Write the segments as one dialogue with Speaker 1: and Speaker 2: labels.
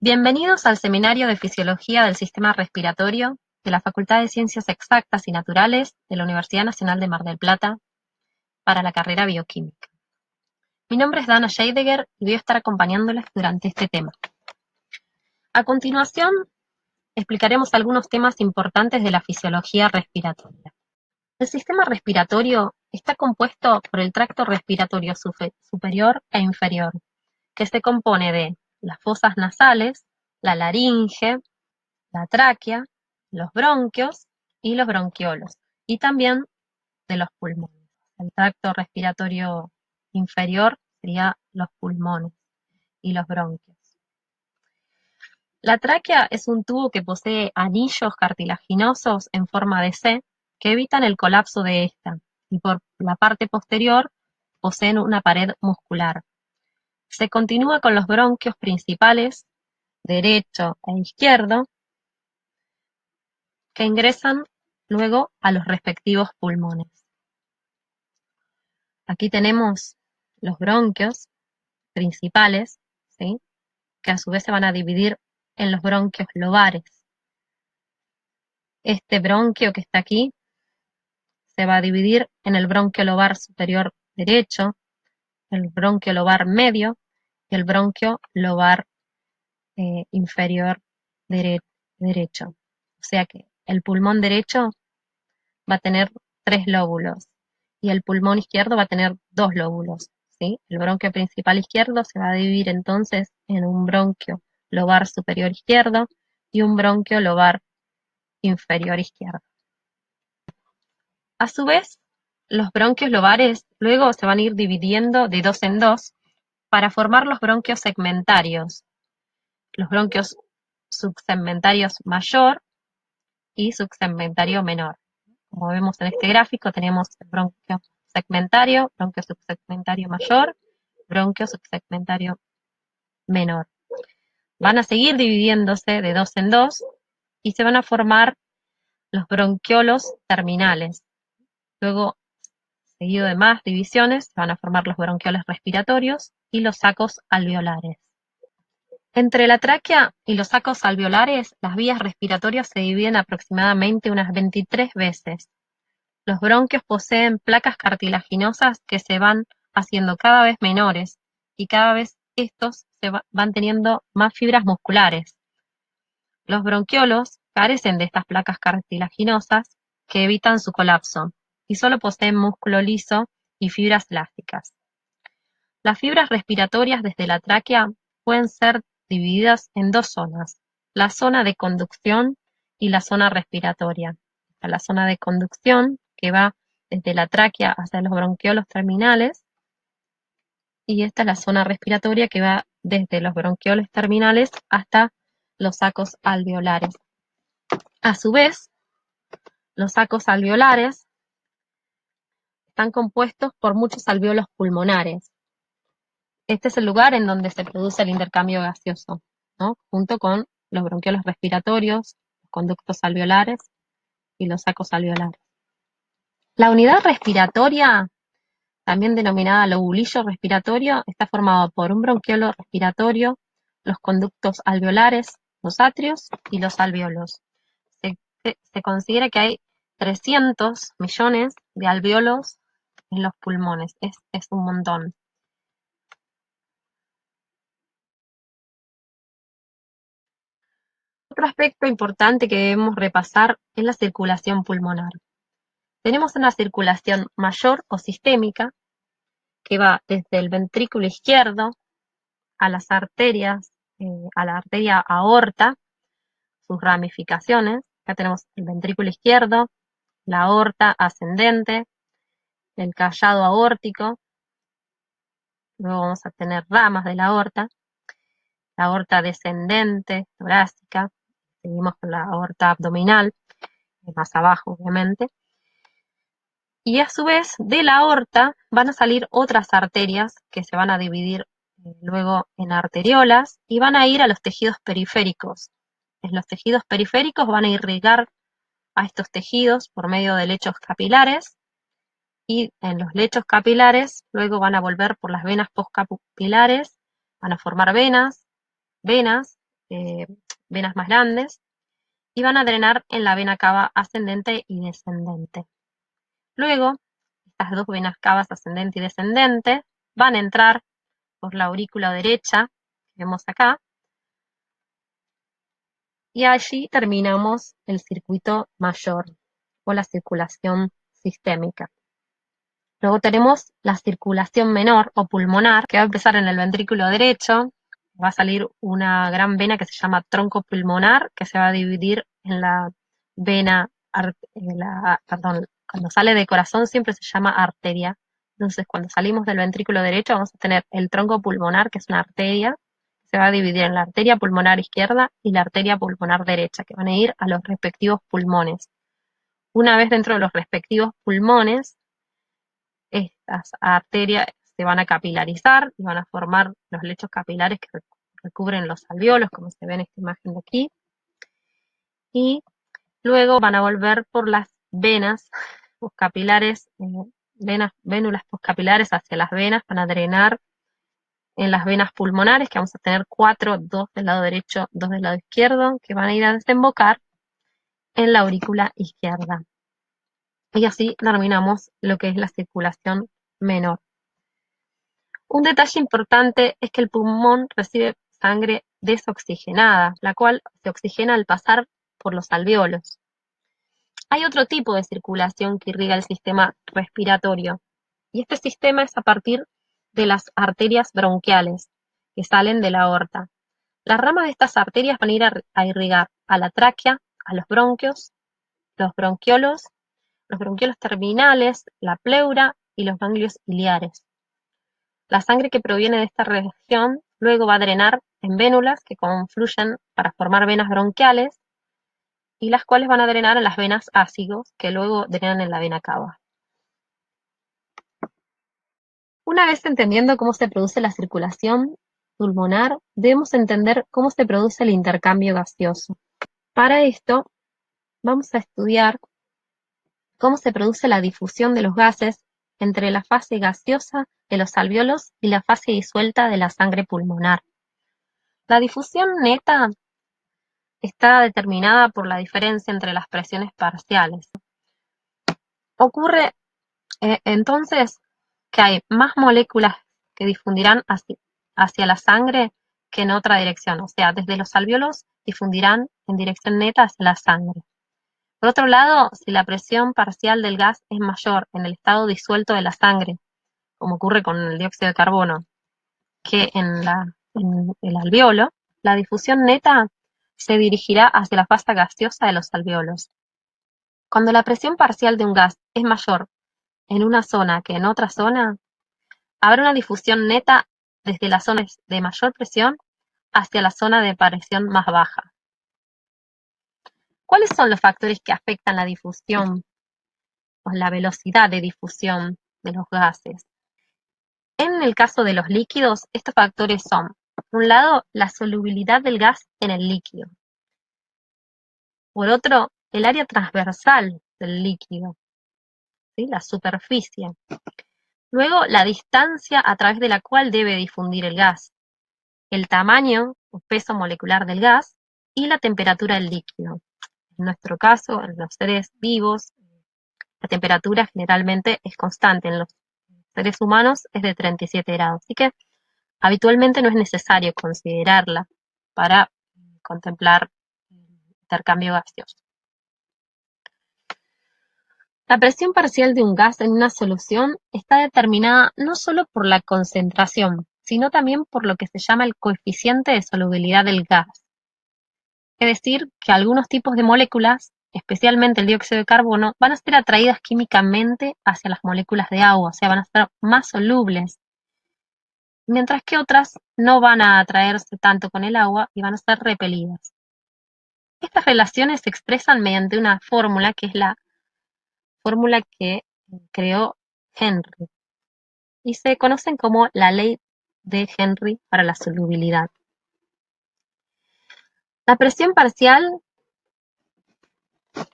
Speaker 1: Bienvenidos al Seminario de Fisiología del Sistema Respiratorio de la Facultad de Ciencias Exactas y Naturales de la Universidad Nacional de Mar del Plata para la carrera Bioquímica. Mi nombre es Dana Scheidegger y voy a estar acompañándoles durante este tema. A continuación, explicaremos algunos temas importantes de la fisiología respiratoria. El sistema respiratorio está compuesto por el tracto respiratorio superior e inferior, que se compone de las fosas nasales, la laringe, la tráquea, los bronquios y los bronquiolos, y también de los pulmones. El tracto respiratorio inferior sería los pulmones y los bronquios. La tráquea es un tubo que posee anillos cartilaginosos en forma de C que evitan el colapso de esta, y por la parte posterior poseen una pared muscular. Se continúa con los bronquios principales, derecho e izquierdo, que ingresan luego a los respectivos pulmones. Aquí tenemos los bronquios principales, ¿sí?, que a su vez se van a dividir en los bronquios lobares. Este bronquio que está aquí se va a dividir en el bronquio lobar superior derecho, el bronquio lobar medio y el bronquio lobar inferior derecho. O sea que el pulmón derecho va a tener 3 lóbulos y el pulmón izquierdo va a tener 2 lóbulos, ¿sí? El bronquio principal izquierdo se va a dividir entonces en un bronquio lobar superior izquierdo y un bronquio lobar inferior izquierdo. A su vez, los bronquios lobares luego se van a ir dividiendo de 2 en 2 para formar los bronquios segmentarios. Los bronquios subsegmentarios mayor y subsegmentario menor. Como vemos en este gráfico, tenemos el bronquio segmentario, bronquio subsegmentario mayor, bronquio subsegmentario menor. Van a seguir dividiéndose de 2 en 2 y se van a formar los bronquiolos terminales. Luego, seguido de más divisiones, se van a formar los bronquiolos respiratorios y los sacos alveolares. Entre la tráquea y los sacos alveolares, las vías respiratorias se dividen aproximadamente unas 23 veces. Los bronquios poseen placas cartilaginosas que se van haciendo cada vez menores y cada vez estos van teniendo más fibras musculares. Los bronquiolos carecen de estas placas cartilaginosas que evitan su colapso y solo poseen músculo liso y fibras elásticas. Las fibras respiratorias desde la tráquea pueden ser divididas en 2 zonas, la zona de conducción y la zona respiratoria. La zona de conducción, que va desde la tráquea hasta los bronquiolos terminales, y esta es la zona respiratoria que va desde los bronquiolos terminales hasta los sacos alveolares. A su vez, los sacos alveolares están compuestos por muchos alveolos pulmonares. Este es el lugar en donde se produce el intercambio gaseoso, ¿no?, junto con los bronquiolos respiratorios, los conductos alveolares y los sacos alveolares. La unidad respiratoria, también denominada lobulillo respiratorio, está formado por un bronquiolo respiratorio, los conductos alveolares, los atrios y los alveolos. Se considera que hay 300 millones de alveolos en los pulmones. Es un montón. Otro aspecto importante que debemos repasar es la circulación pulmonar. Tenemos una circulación mayor o sistémica que va desde el ventrículo izquierdo a las arterias, a la arteria aorta, sus ramificaciones. Acá tenemos el ventrículo izquierdo, la aorta ascendente, el callado aórtico, luego vamos a tener ramas de la aorta descendente, torácica, seguimos con la aorta abdominal, más abajo obviamente, y a su vez de la aorta van a salir otras arterias que se van a dividir luego en arteriolas y van a ir a los tejidos periféricos. En los tejidos periféricos van a irrigar a estos tejidos por medio de lechos capilares, y en los lechos capilares luego van a volver por las venas postcapilares, van a formar venas venas más grandes y van a drenar en la vena cava ascendente y descendente. Luego, estas dos venas cavas ascendente y descendente van a entrar por la aurícula derecha, que vemos acá, y allí terminamos el circuito mayor o la circulación sistémica. Luego tenemos la circulación menor o pulmonar, que va a empezar en el ventrículo derecho. Va a salir una gran vena que se llama tronco pulmonar, que se va a dividir en la vena, perdón, cuando sale de corazón siempre se llama arteria. Entonces, cuando salimos del ventrículo derecho vamos a tener el tronco pulmonar, que es una arteria, se va a dividir en la arteria pulmonar izquierda y la arteria pulmonar derecha, que van a ir a los respectivos pulmones. Una vez dentro de los respectivos pulmones, estas arterias se van a capilarizar y van a formar los lechos capilares que recubren los alvéolos, como se ve en esta imagen de aquí. Y luego van a volver por las venas poscapilares, vénulas poscapilares hacia las venas, van a drenar en las venas pulmonares, que vamos a tener 4, 2 del lado derecho, 2 del lado izquierdo, que van a ir a desembocar en la aurícula izquierda. Y así terminamos lo que es la circulación menor. Un detalle importante es que el pulmón recibe sangre desoxigenada, la cual se oxigena al pasar por los alvéolos. Hay otro tipo de circulación que irriga el sistema respiratorio, y este sistema es a partir de las arterias bronquiales que salen de la aorta. Las ramas de estas arterias van a ir a irrigar a la tráquea, a los bronquios, los bronquiolos terminales, la pleura y los ganglios iliares. La sangre que proviene de esta región luego va a drenar en vénulas que confluyen para formar venas bronquiales y las cuales van a drenar en las venas ácidos que luego drenan en la vena cava. Una vez entendiendo cómo se produce la circulación pulmonar, debemos entender cómo se produce el intercambio gaseoso. Para esto, vamos a estudiar cómo se produce la difusión de los gases entre la fase gaseosa de los alvéolos y la fase disuelta de la sangre pulmonar. La difusión neta está determinada por la diferencia entre las presiones parciales. Ocurre entonces que hay más moléculas que difundirán hacia la sangre que en otra dirección, o sea, desde los alvéolos difundirán en dirección neta hacia la sangre. Por otro lado, si la presión parcial del gas es mayor en el estado disuelto de la sangre, como ocurre con el dióxido de carbono, que en el alvéolo, la difusión neta se dirigirá hacia la fase gaseosa de los alvéolos. Cuando la presión parcial de un gas es mayor en una zona que en otra zona, habrá una difusión neta desde las zonas de mayor presión hacia la zona de presión más baja. ¿Cuáles son los factores que afectan la difusión o la velocidad de difusión de los gases? En el caso de los líquidos, estos factores son, por un lado, la solubilidad del gas en el líquido. Por otro, el área transversal del líquido, ¿sí? La superficie. Luego, la distancia a través de la cual debe difundir el gas, el tamaño o peso molecular del gas y la temperatura del líquido. En nuestro caso, en los seres vivos, la temperatura generalmente es constante. En los seres humanos es de 37 grados. Así que habitualmente no es necesario considerarla para contemplar el intercambio gaseoso. La presión parcial de un gas en una solución está determinada no solo por la concentración, sino también por lo que se llama el coeficiente de solubilidad del gas. Es decir, que algunos tipos de moléculas, especialmente el dióxido de carbono, van a ser atraídas químicamente hacia las moléculas de agua, o sea, van a ser más solubles, mientras que otras no van a atraerse tanto con el agua y van a ser repelidas. Estas relaciones se expresan mediante una fórmula que es la fórmula que creó Henry y se conocen como la ley de Henry para la solubilidad. La presión parcial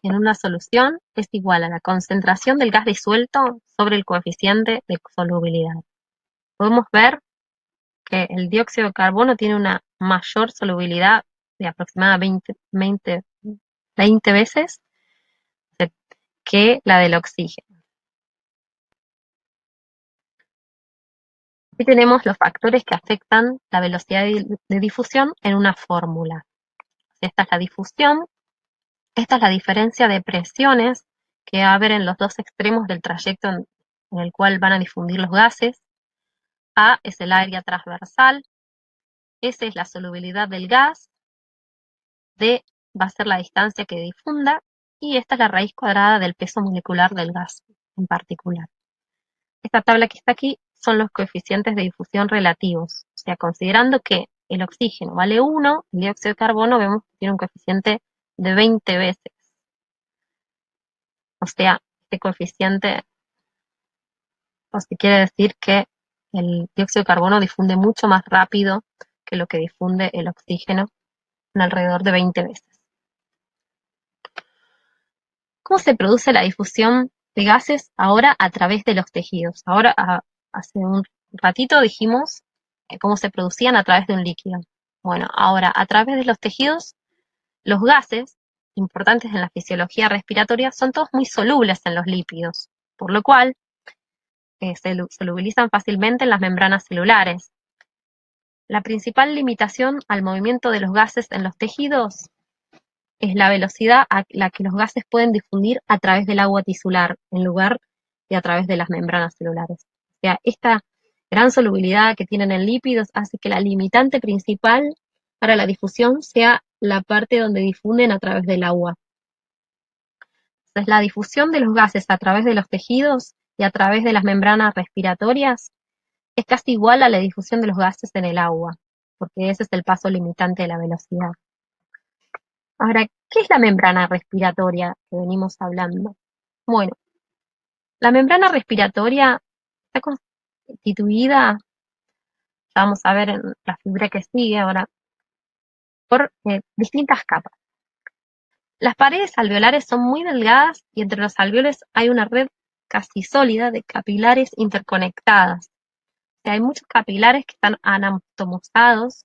Speaker 1: en una solución es igual a la concentración del gas disuelto sobre el coeficiente de solubilidad. Podemos ver que el dióxido de carbono tiene una mayor solubilidad de aproximadamente 20 veces que la del oxígeno. Aquí tenemos los factores que afectan la velocidad de difusión en una fórmula. Esta es la difusión, esta es la diferencia de presiones que va a haber en los dos extremos del trayecto en el cual van a difundir los gases. A es el área transversal, S es la solubilidad del gas, D va a ser la distancia que difunda, y esta es la raíz cuadrada del peso molecular del gas en particular. Esta tabla que está aquí son los coeficientes de difusión relativos, o sea, considerando que el oxígeno vale 1, el dióxido de carbono vemos que tiene un coeficiente de 20 veces. O sea, este coeficiente, o si quiere decir que el dióxido de carbono difunde mucho más rápido que lo que difunde el oxígeno, en alrededor de 20 veces. ¿Cómo se produce la difusión de gases ahora a través de los tejidos? Ahora, hace un ratito dijimos cómo se producían a través de un líquido. Bueno, ahora a través de los tejidos, los gases importantes en la fisiología respiratoria son todos muy solubles en los lípidos, por lo cual se solubilizan fácilmente en las membranas celulares. La principal limitación al movimiento de los gases en los tejidos es la velocidad a la que los gases pueden difundir a través del agua tisular, en lugar de a través de las membranas celulares. O sea, esta gran solubilidad que tienen en lípidos hace que la limitante principal para la difusión sea la parte donde difunden a través del agua. Entonces, la difusión de los gases a través de los tejidos y a través de las membranas respiratorias es casi igual a la difusión de los gases en el agua, porque ese es el paso limitante de la velocidad. Ahora, ¿qué es la membrana respiratoria que venimos hablando? Bueno, la membrana respiratoria está constituida, ya vamos a ver en la figura que sigue ahora, por distintas capas. Las paredes alveolares son muy delgadas y entre los alveolos hay una red casi sólida de capilares interconectadas. O sea, hay muchos capilares que están anatomosados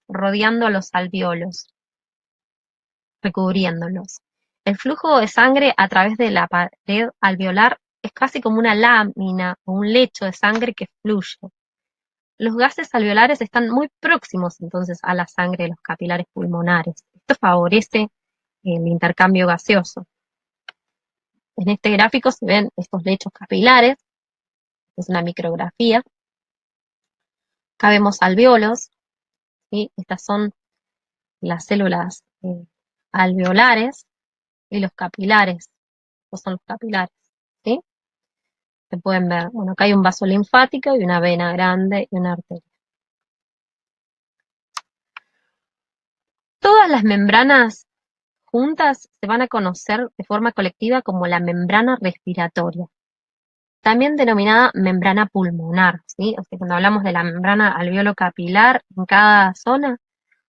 Speaker 1: rodeando a los alveolos, recubriéndolos. El flujo de sangre a través de la pared alveolar es casi como una lámina o un lecho de sangre que fluye. Los gases alveolares están muy próximos entonces a la sangre de los capilares pulmonares. Esto favorece el intercambio gaseoso. En este gráfico se ven estos lechos capilares, es una micrografía. Acá vemos alveolos, ¿sí? Estas son las células alveolares y los capilares. Estos son los capilares, ¿sí? Se pueden ver, bueno, acá hay un vaso linfático y una vena grande y una arteria. Todas las membranas juntas se van a conocer de forma colectiva como la membrana respiratoria, también denominada membrana pulmonar, ¿sí? O sea, cuando hablamos de la membrana alveolo-capilar en cada zona,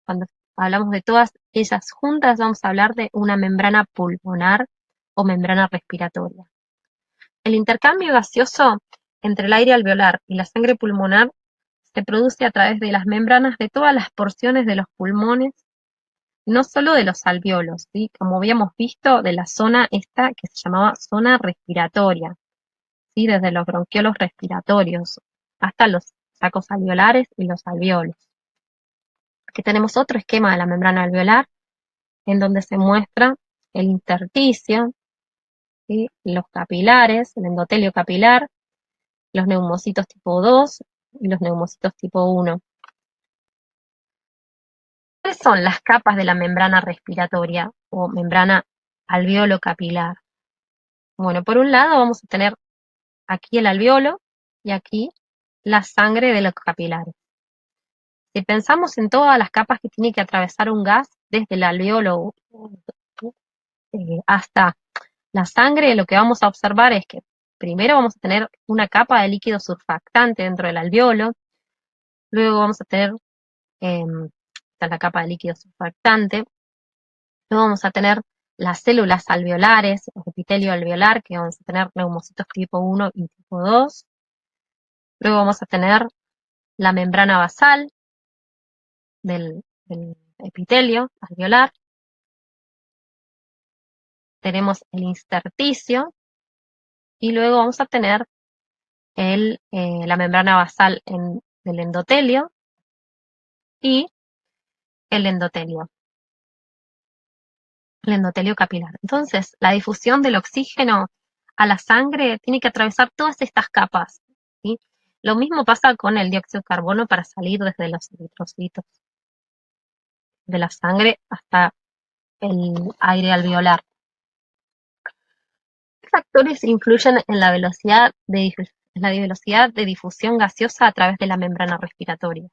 Speaker 1: cuando hablamos de todas ellas juntas, vamos a hablar de una membrana pulmonar o membrana respiratoria. El intercambio gaseoso entre el aire alveolar y la sangre pulmonar se produce a través de las membranas de todas las porciones de los pulmones, no solo de los alveolos, ¿sí? Como habíamos visto, de la zona esta que se llamaba zona respiratoria, ¿sí? Desde los bronquiolos respiratorios hasta los sacos alveolares y los alveolos. Aquí tenemos otro esquema de la membrana alveolar, en donde se muestra el intersticio, ¿sí? Los capilares, el endotelio capilar, los neumocitos tipo 2 y los neumocitos tipo 1. ¿Cuáles son las capas de la membrana respiratoria o membrana alveolo capilar? Bueno, por un lado vamos a tener aquí el alveolo y aquí la sangre de los capilares. Si pensamos en todas las capas que tiene que atravesar un gas, desde el alveolo hasta la sangre, lo que vamos a observar es que primero vamos a tener una capa de líquido surfactante dentro del alveolo, luego vamos a tener la capa de líquido surfactante, luego vamos a tener las células alveolares, el epitelio alveolar, que vamos a tener neumocitos tipo 1 y tipo 2, luego vamos a tener la membrana basal del epitelio alveolar. Tenemos el intersticio y luego vamos a tener la membrana basal del endotelio y el endotelio capilar. Entonces, la difusión del oxígeno a la sangre tiene que atravesar todas estas capas, ¿sí? Lo mismo pasa con el dióxido de carbono para salir desde los eritrocitos de la sangre hasta el aire alveolar. ¿Qué factores influyen en la velocidad de difusión gaseosa a través de la membrana respiratoria?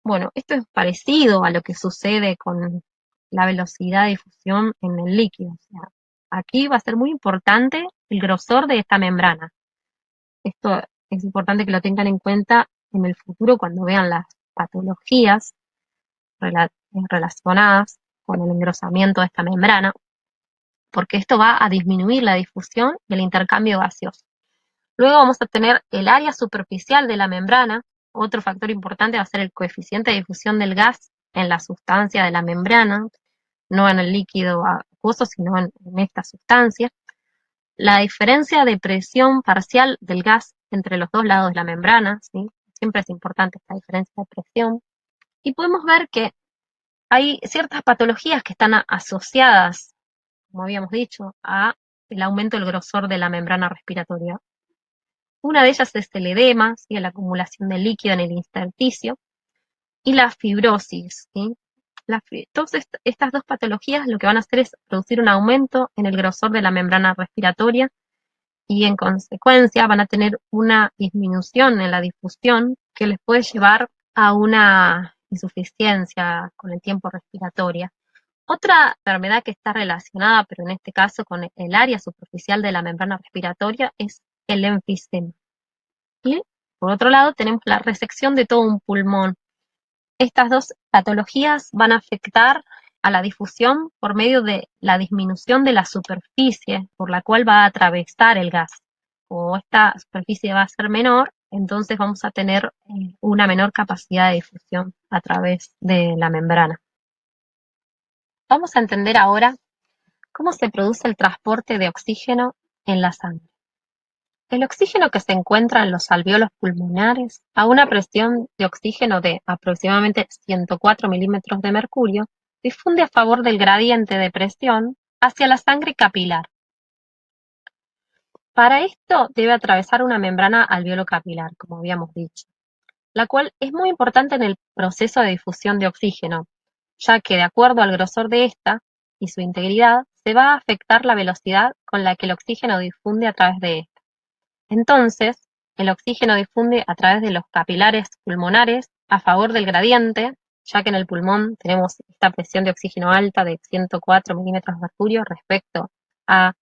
Speaker 1: Bueno, esto es parecido a lo que sucede con la velocidad de difusión en el líquido. O sea, aquí va a ser muy importante el grosor de esta membrana. Esto es importante que lo tengan en cuenta en el futuro cuando vean las patologías relacionadas con el engrosamiento de esta membrana, porque esto va a disminuir la difusión y el intercambio gaseoso. Luego vamos a tener el área superficial de la membrana. Otro factor importante va a ser el coeficiente de difusión del gas en la sustancia de la membrana, no en el líquido acuoso, sino en esta sustancia. La diferencia de presión parcial del gas entre los dos lados de la membrana, ¿sí? Siempre es importante esta diferencia de presión. Y podemos ver que hay ciertas patologías que están asociadas, como habíamos dicho, a el aumento del grosor de la membrana respiratoria. Una de ellas es el edema, ¿sí? La acumulación de líquido en el intersticio, y la fibrosis, ¿sí? Todas estas dos patologías lo que van a hacer es producir un aumento en el grosor de la membrana respiratoria y en consecuencia van a tener una disminución en la difusión que les puede llevar a una insuficiencia con el tiempo respiratoria. Otra enfermedad que está relacionada, pero en este caso con el área superficial de la membrana respiratoria, es el enfisema. Y por otro lado tenemos la resección de todo un pulmón. Estas dos patologías van a afectar a la difusión por medio de la disminución de la superficie por la cual va a atravesar el gas. Como esta superficie va a ser menor, entonces vamos a tener una menor capacidad de difusión a través de la membrana. Vamos a entender ahora cómo se produce el transporte de oxígeno en la sangre. El oxígeno que se encuentra en los alvéolos pulmonares a una presión de oxígeno de aproximadamente 104 milímetros de mercurio difunde a favor del gradiente de presión hacia la sangre capilar. Para esto debe atravesar una membrana alveolo capilar, como habíamos dicho, la cual es muy importante en el proceso de difusión de oxígeno, ya que de acuerdo al grosor de esta y su integridad, se va a afectar la velocidad con la que el oxígeno difunde a través de esta. Entonces, el oxígeno difunde a través de los capilares pulmonares a favor del gradiente, ya que en el pulmón tenemos esta presión de oxígeno alta de 104 milímetros de mercurio respecto a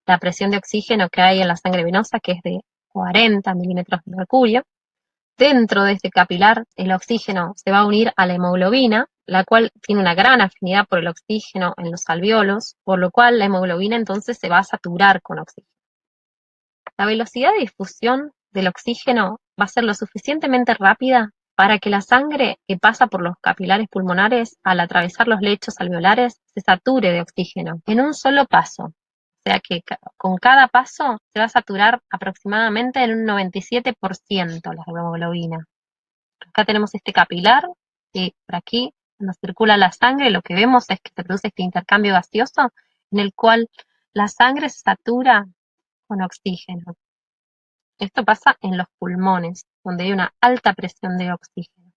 Speaker 1: la presión de oxígeno que hay en la sangre venosa, que es de 40 milímetros de mercurio. Dentro de este capilar, el oxígeno se va a unir a la hemoglobina, la cual tiene una gran afinidad por el oxígeno en los alvéolos, por lo cual la hemoglobina entonces se va a saturar con oxígeno. La velocidad de difusión del oxígeno va a ser lo suficientemente rápida para que la sangre que pasa por los capilares pulmonares al atravesar los lechos alveolares se sature de oxígeno en un solo paso. O sea que con cada paso se va a saturar aproximadamente en un 97% la hemoglobina. Acá tenemos este capilar y por aquí, cuando circula la sangre, lo que vemos es que se produce este intercambio gaseoso en el cual la sangre se satura con oxígeno. Esto pasa en los pulmones, donde hay una alta presión de oxígeno.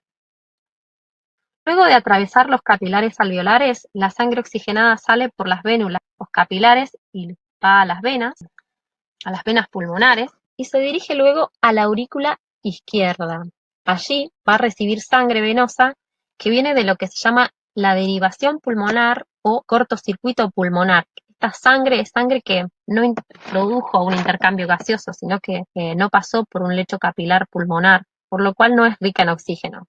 Speaker 1: Luego de atravesar los capilares alveolares, la sangre oxigenada sale por las vénulas, los capilares, y va a las venas pulmonares, y se dirige luego a la aurícula izquierda. Allí va a recibir sangre venosa que viene de lo que se llama la derivación pulmonar o cortocircuito pulmonar. Esta sangre es sangre que no produjo un intercambio gaseoso, sino que no pasó por un lecho capilar pulmonar, por lo cual no es rica en oxígeno.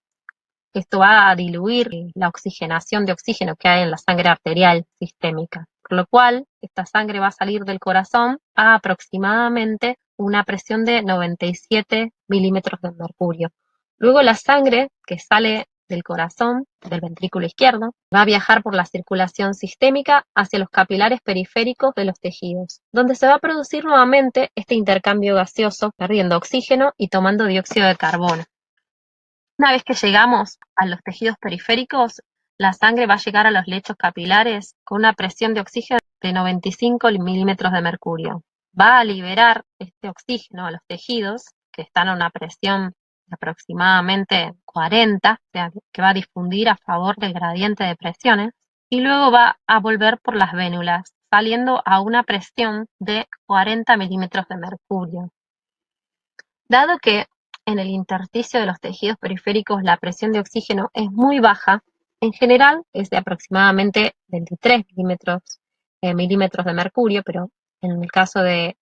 Speaker 1: Esto va a diluir la oxigenación de oxígeno que hay en la sangre arterial sistémica, por lo cual esta sangre va a salir del corazón a aproximadamente una presión de 97 milímetros de mercurio. Luego la sangre que sale del corazón, del ventrículo izquierdo, va a viajar por la circulación sistémica hacia los capilares periféricos de los tejidos, donde se va a producir nuevamente este intercambio gaseoso, perdiendo oxígeno y tomando dióxido de carbono. Una vez que llegamos a los tejidos periféricos, la sangre va a llegar a los lechos capilares con una presión de oxígeno de 95 milímetros de mercurio. Va a liberar este oxígeno a los tejidos que están a una presión de aproximadamente 40, o sea, que va a difundir a favor del gradiente de presiones, y luego va a volver por las vénulas, saliendo a una presión de 40 milímetros de mercurio. Dado que en el intersticio de los tejidos periféricos la presión de oxígeno es muy baja, en general es de aproximadamente 23 milímetros de mercurio, pero en el caso de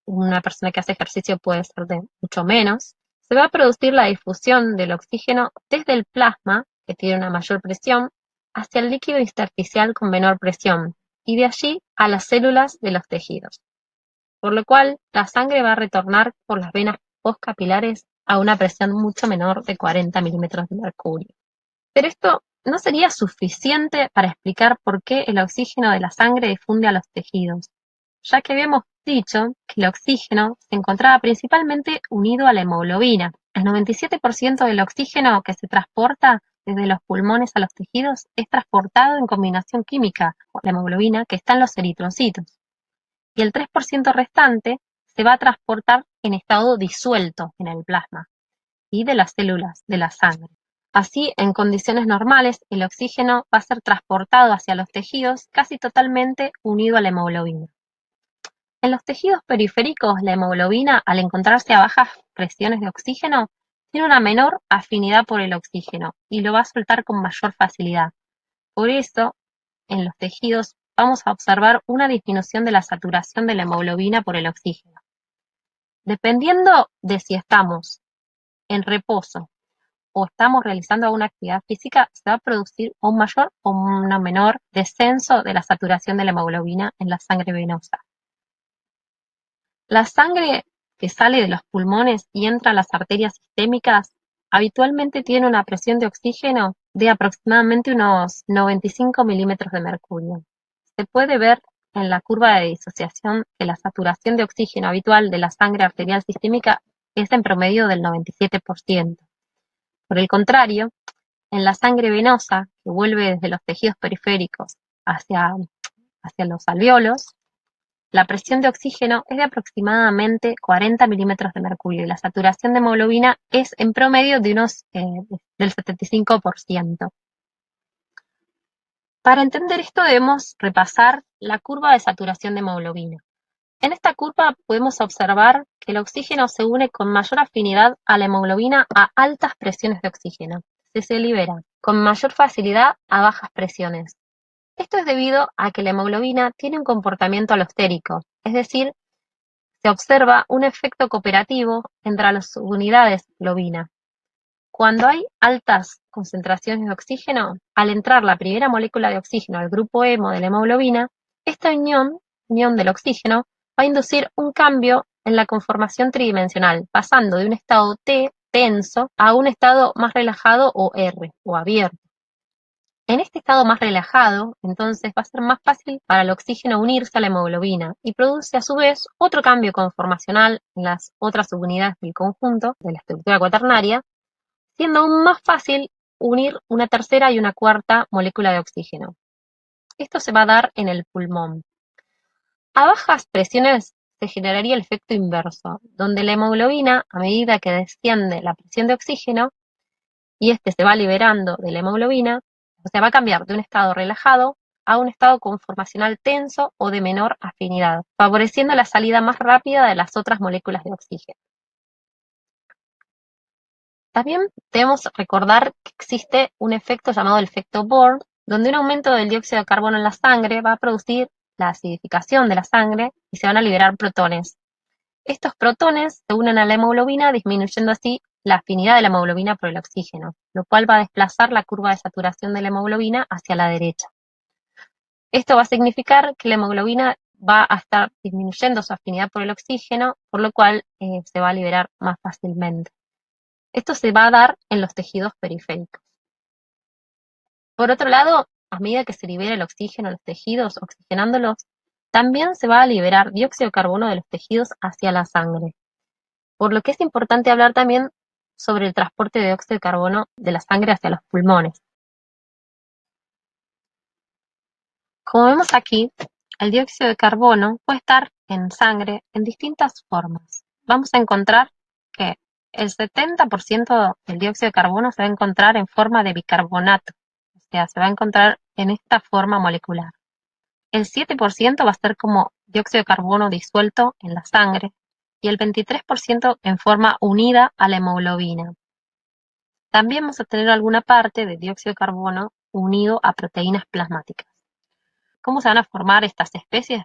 Speaker 1: una persona que hace ejercicio puede ser de mucho menos, se va a producir la difusión del oxígeno desde el plasma, que tiene una mayor presión, hacia el líquido intersticial con menor presión, y de allí a las células de los tejidos, por lo cual la sangre va a retornar por las venas postcapilares a una presión mucho menor de 40 milímetros de mercurio. Pero esto no sería suficiente para explicar por qué el oxígeno de la sangre difunde a los tejidos, ya que habíamos dicho que el oxígeno se encontraba principalmente unido a la hemoglobina. El 97% del oxígeno que se transporta desde los pulmones a los tejidos es transportado en combinación química con la hemoglobina que está en los eritrocitos, y el 3% restante se va a transportar en estado disuelto en el plasma y de las células de la sangre. Así, en condiciones normales, el oxígeno va a ser transportado hacia los tejidos casi totalmente unido a la hemoglobina. En los tejidos periféricos, la hemoglobina, al encontrarse a bajas presiones de oxígeno, tiene una menor afinidad por el oxígeno y lo va a soltar con mayor facilidad. Por eso, en los tejidos vamos a observar una disminución de la saturación de la hemoglobina por el oxígeno. Dependiendo de si estamos en reposo o estamos realizando alguna actividad física, se va a producir un mayor o un menor descenso de la saturación de la hemoglobina en la sangre venosa. La sangre que sale de los pulmones y entra a las arterias sistémicas habitualmente tiene una presión de oxígeno de aproximadamente unos 95 milímetros de mercurio. Se puede ver en la curva de disociación que la saturación de oxígeno habitual de la sangre arterial sistémica es en promedio del 97%. Por el contrario, en la sangre venosa, que vuelve desde los tejidos periféricos hacia los alvéolos, la presión de oxígeno es de aproximadamente 40 milímetros de mercurio y la saturación de hemoglobina es en promedio de del 75%. Para entender esto debemos repasar la curva de saturación de hemoglobina. En esta curva podemos observar que el oxígeno se une con mayor afinidad a la hemoglobina a altas presiones de oxígeno. Se libera con mayor facilidad a bajas presiones. Esto es debido a que la hemoglobina tiene un comportamiento alostérico, es decir, se observa un efecto cooperativo entre las subunidades globina. Cuando hay altas concentraciones de oxígeno, al entrar la primera molécula de oxígeno al grupo hemo de la hemoglobina, esta unión del oxígeno va a inducir un cambio en la conformación tridimensional, pasando de un estado T tenso a un estado más relajado o R, o abierto. En este estado más relajado, entonces, va a ser más fácil para el oxígeno unirse a la hemoglobina y produce a su vez otro cambio conformacional en las otras subunidades del conjunto de la estructura cuaternaria, siendo aún más fácil unir una tercera y una cuarta molécula de oxígeno. Esto se va a dar en el pulmón. A bajas presiones se generaría el efecto inverso, donde la hemoglobina, a medida que desciende la presión de oxígeno, y este se va liberando de la hemoglobina, o sea, va a cambiar de un estado relajado a un estado conformacional tenso o de menor afinidad, favoreciendo la salida más rápida de las otras moléculas de oxígeno. También debemos recordar que existe un efecto llamado el efecto Bohr, donde un aumento del dióxido de carbono en la sangre va a producir la acidificación de la sangre y se van a liberar protones. Estos protones se unen a la hemoglobina, disminuyendo así la afinidad de la hemoglobina por el oxígeno, lo cual va a desplazar la curva de saturación de la hemoglobina hacia la derecha. Esto va a significar que la hemoglobina va a estar disminuyendo su afinidad por el oxígeno, por lo cual se va a liberar más fácilmente. Esto se va a dar en los tejidos periféricos. Por otro lado, a medida que se libera el oxígeno en los tejidos, oxigenándolos, también se va a liberar dióxido de carbono de los tejidos hacia la sangre. Por lo que es importante hablar también sobre el transporte de dióxido de carbono de la sangre hacia los pulmones. Como vemos aquí, el dióxido de carbono puede estar en sangre en distintas formas. Vamos a encontrar que el 70% del dióxido de carbono se va a encontrar en forma de bicarbonato, o sea, se va a encontrar en esta forma molecular. El 7% va a ser como dióxido de carbono disuelto en la sangre y el 23% en forma unida a la hemoglobina. También vamos a tener alguna parte de dióxido de carbono unido a proteínas plasmáticas. ¿Cómo se van a formar estas especies?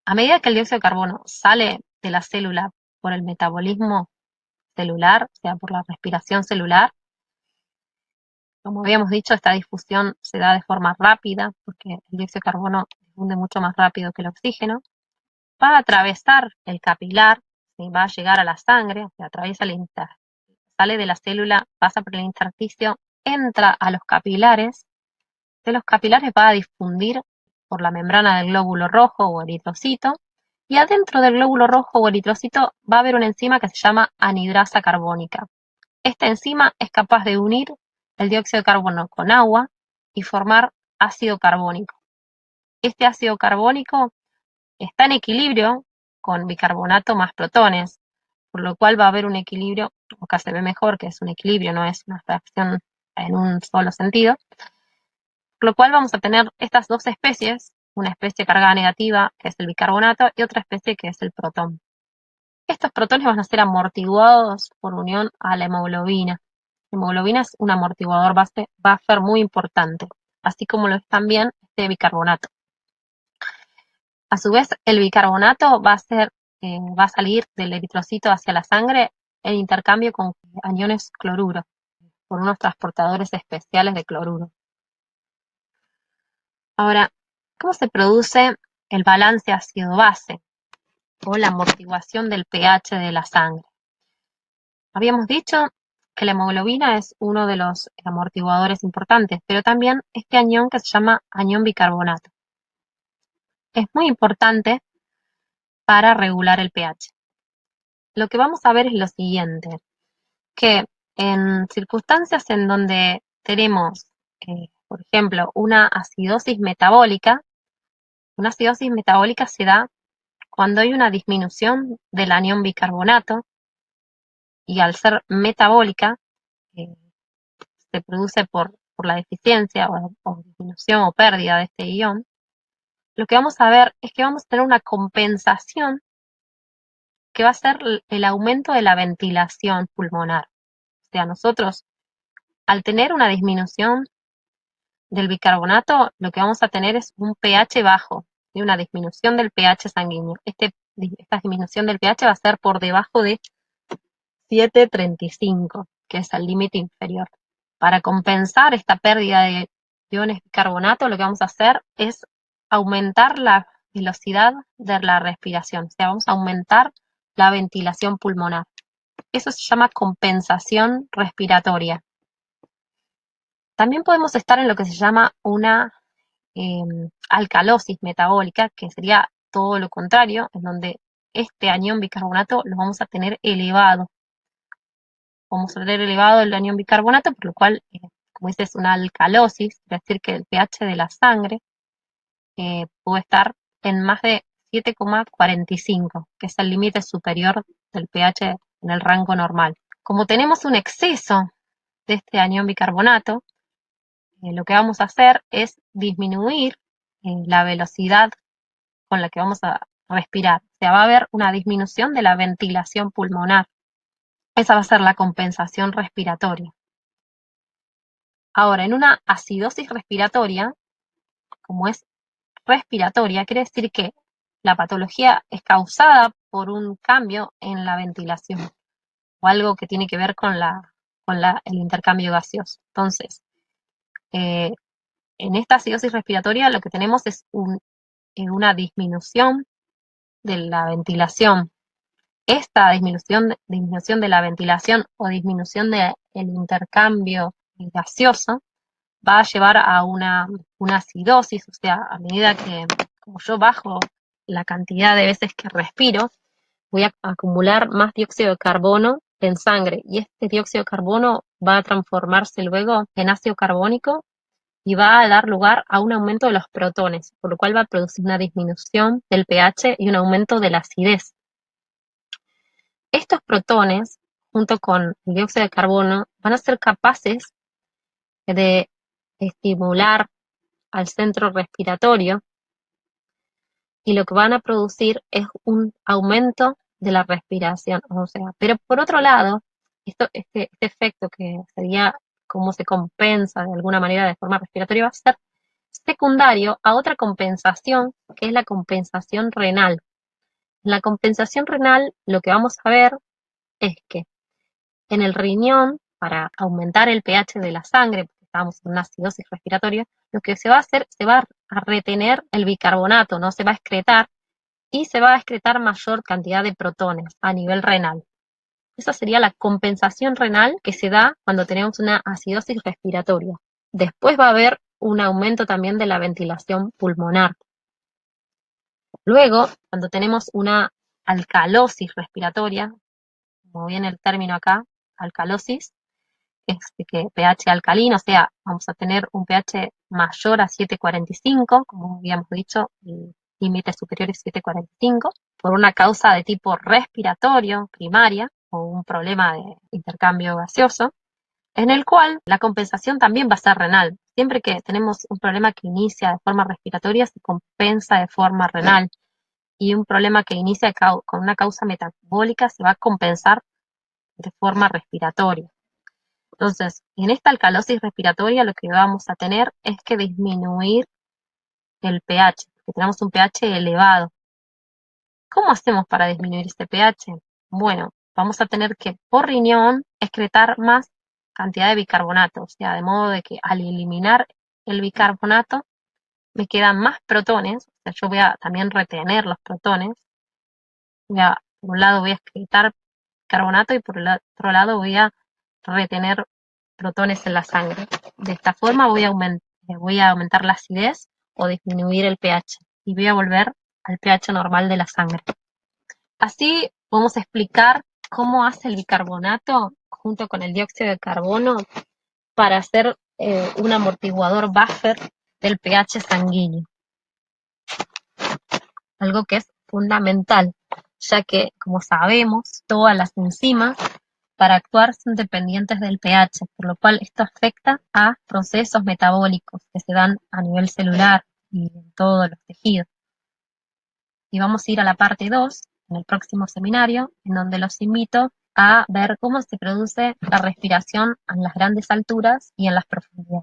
Speaker 1: A medida que el dióxido de carbono sale de la célula por el metabolismo celular, o sea, por la respiración celular, como habíamos dicho, esta difusión se da de forma rápida, porque el dióxido de carbono difunde mucho más rápido que el oxígeno. Va a atravesar el capilar, ¿sí? Va a llegar a la sangre, o sea, atraviesa sale de la célula, pasa por el intersticio, entra a los capilares. De los capilares va a difundir por la membrana del glóbulo rojo o eritrocito, y adentro del glóbulo rojo o eritrocito va a haber una enzima que se llama anhidrasa carbónica. Esta enzima es capaz de unir el dióxido de carbono con agua y formar ácido carbónico. Este ácido carbónico está en equilibrio con bicarbonato más protones, por lo cual va a haber un equilibrio, acá se ve mejor que es un equilibrio, no es una fracción en un solo sentido, por lo cual vamos a tener estas dos especies, una especie cargada negativa, que es el bicarbonato, y otra especie que es el protón. Estos protones van a ser amortiguados por unión a la hemoglobina. La hemoglobina es un amortiguador base, va a ser muy importante, así como lo es también este bicarbonato. A su vez, el bicarbonato va a salir del eritrocito hacia la sangre en intercambio con aniones cloruro, por unos transportadores especiales de cloruro. Ahora, ¿cómo se produce el balance ácido-base o la amortiguación del pH de la sangre? Habíamos dicho que la hemoglobina es uno de los amortiguadores importantes, pero también este anión que se llama anión bicarbonato. Es muy importante para regular el pH. Lo que vamos a ver es lo siguiente, que en circunstancias en donde tenemos, por ejemplo, una acidosis metabólica se da cuando hay una disminución del anión bicarbonato y al ser metabólica, eh, se produce por la deficiencia o disminución o pérdida de este ion. Lo que vamos a ver es que vamos a tener una compensación que va a ser el aumento de la ventilación pulmonar. O sea, nosotros, al tener una disminución del bicarbonato, lo que vamos a tener es un pH bajo, y una disminución del pH sanguíneo. Esta disminución del pH va a ser por debajo de 7,35, que es el límite inferior. Para compensar esta pérdida de iones bicarbonato, lo que vamos a hacer es aumentar la velocidad de la respiración, o sea, vamos a aumentar la ventilación pulmonar. Eso se llama compensación respiratoria. También podemos estar en lo que se llama una alcalosis metabólica, que sería todo lo contrario, en donde este anión bicarbonato lo vamos a tener elevado. Vamos a tener elevado el anión bicarbonato, por lo cual, como dice, es una alcalosis, es decir, que el pH de la sangre puede estar en más de 7,45, que es el límite superior del pH en el rango normal. Como tenemos un exceso de este anión bicarbonato, lo que vamos a hacer es disminuir la velocidad con la que vamos a respirar. O sea, va a haber una disminución de la ventilación pulmonar. Esa va a ser la compensación respiratoria. Ahora, en una acidosis respiratoria, como es respiratoria, quiere decir que la patología es causada por un cambio en la ventilación o algo que tiene que ver con el intercambio gaseoso. Entonces, en esta acidosis respiratoria lo que tenemos es una disminución de la ventilación. Esta disminución de la ventilación o disminución del intercambio gaseoso va a llevar a una acidosis, o sea, a medida que como yo bajo la cantidad de veces que respiro, voy a acumular más dióxido de carbono en sangre y este dióxido de carbono va a transformarse luego en ácido carbónico y va a dar lugar a un aumento de los protones, por lo cual va a producir una disminución del pH y un aumento de la acidez. Estos protones, junto con el dióxido de carbono, van a ser capaces de estimular al centro respiratorio y lo que van a producir es un aumento de la respiración. O sea, pero por otro lado, este efecto que sería cómo se compensa de alguna manera de forma respiratoria va a ser secundario a otra compensación, que es la compensación renal. En la compensación renal lo que vamos a ver es que en el riñón, para aumentar el pH de la sangre, porque estamos en una acidosis respiratoria, lo que se va a hacer, se va a retener el bicarbonato, no se va a excretar, y se va a excretar mayor cantidad de protones a nivel renal. Esa sería la compensación renal que se da cuando tenemos una acidosis respiratoria. Después va a haber un aumento también de la ventilación pulmonar. Luego, cuando tenemos una alcalosis respiratoria, como viene el término acá, alcalosis, que es que pH alcalino, o sea, vamos a tener un pH mayor a 7,45, como habíamos dicho, el límite superior es 7,45, por una causa de tipo respiratorio primaria o un problema de intercambio gaseoso, en el cual la compensación también va a ser renal. Siempre que tenemos un problema que inicia de forma respiratoria, se compensa de forma renal. Y un problema que inicia con una causa metabólica se va a compensar de forma respiratoria. Entonces, en esta alcalosis respiratoria lo que vamos a tener es que disminuir el pH, porque tenemos un pH elevado. ¿Cómo hacemos para disminuir este pH? Bueno, vamos a tener que por riñón excretar más cantidad de bicarbonato, o sea, de modo de que al eliminar el bicarbonato me quedan más protones, o sea, yo voy a también retener los protones. Por un lado voy a excretar carbonato y por el otro lado voy a retener protones en la sangre. De esta forma voy a aumentar la acidez o disminuir el pH y voy a volver al pH normal de la sangre. Así vamos a explicar cómo hace el bicarbonato junto con el dióxido de carbono para hacer un amortiguador buffer del pH sanguíneo. Algo que es fundamental, ya que, como sabemos, todas las enzimas para actuar son dependientes del pH, por lo cual esto afecta a procesos metabólicos que se dan a nivel celular y en todos los tejidos. Y vamos a ir a la parte 2 en el próximo seminario, en donde los invito a ver cómo se produce la respiración en las grandes alturas y en las profundidades.